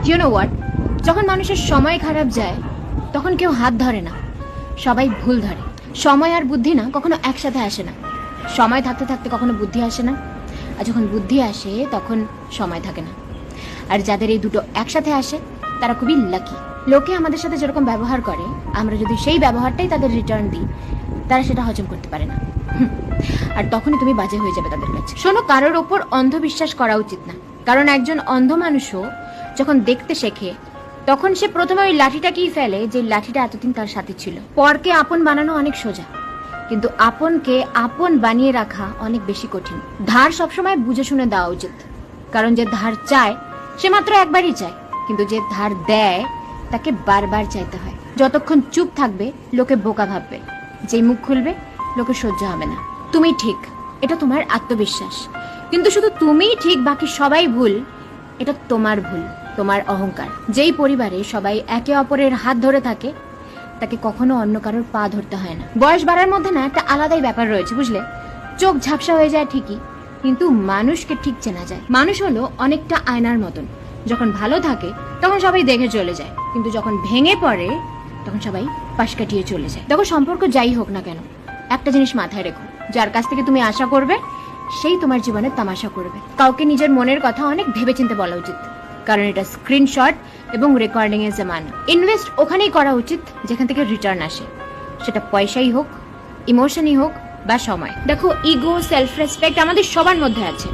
You know what, যখন মানুষের সময় খারাপ যায় তখন কেউ হাত ধরে না, সবাই ভুল ধরে। সময় আর বুদ্ধি না কখনো একসাথে আসে না। সময় থাকতে থাকতে কখনো বুদ্ধি আসে না, আর যখন বুদ্ধি আসে তখন সময় থাকে না। আর যাদের এই দুটো একসাথে আসে তারা খুবই লাকি। লোকে আমাদের সাথে যেরকম ব্যবহার করে, আমরা যদি সেই ব্যবহারটাই তাদের রিটার্ন দিই, তারা সেটা হজম করতে পারে না। আর তখনই তুমি বাজে হয়ে যাবে তাদের কাছে। শোনো, কারোর ওপর অন্ধবিশ্বাস করা উচিত না, কারণ একজন অন্ধ মানুষও যখন দেখতে শেখে তখন সে প্রথমে ওই লাঠিটাকেই ফেলে যে লাঠিটা এতদিন তার সাথে ছিল। পরকে আপন বানানো অনেক সোজা, কিন্তু আপনকে আপন বানিয়ে রাখা অনেক বেশি কঠিন। ধার সবসময় বুঝে শুনে দেওয়া উচিত, কারণ যে ধার চায় সে মাত্র একবারই চায়, কিন্তু যে ধার দেয় তাকে বারবার চাইতে হয়। যতক্ষণ চুপ থাকবে লোকে বোকা ভাববে, যেই মুখ খুলবে লোকে সহ্য হবে না। তুমি ঠিক, এটা তোমার আত্মবিশ্বাস, কিন্তু শুধু তুমিই ঠিক বাকি সবাই ভুল, এটা তোমার ভুল, তোমার অহংকার। যেই পরিবারে সবাই একে অপরের হাত ধরে থাকে তাকে কখনো অন্য কারোর পা ধরতে হয় না। বয়স বাড়ার মধ্যে না একটা আলাদাই ব্যাপার রয়েছে, বুঝলে? চোখ ঝাপসা হয়ে যায় ঠিকই, কিন্তু মানুষকে ঠিক চেনা যায়। মানুষ হলো অনেকটা আয়নার মতন, যখন ভালো থাকে তখন সবাই দেখে চলে যায়, কিন্তু যখন ভেঙে পড়ে তখন সবাই পাশ কাটিয়ে চলে যায়। দেখো, সম্পর্ক যাই হোক না কেন, একটা জিনিস মাথায় রেখো, যার কাছ থেকে তুমি আশা করবে সেই তোমার জীবনে তামাশা করবে। কাউকে নিজের মনের কথা অনেক ভেবেচিন্তে বলা উচিত, কারণ এটা স্ক্রিনশট এবং রেকর্ডিং এর জামানা। ইনভেস্ট ওখানেই করা উচিত যেখান থেকে রিটার্ন আসে, সেটা পয়সাই হোক, ইমোশনই হোক বা সময়। দেখো, ইগো, সেলফ রেসপেক্ট আমাদের সবার মধ্যে আছে,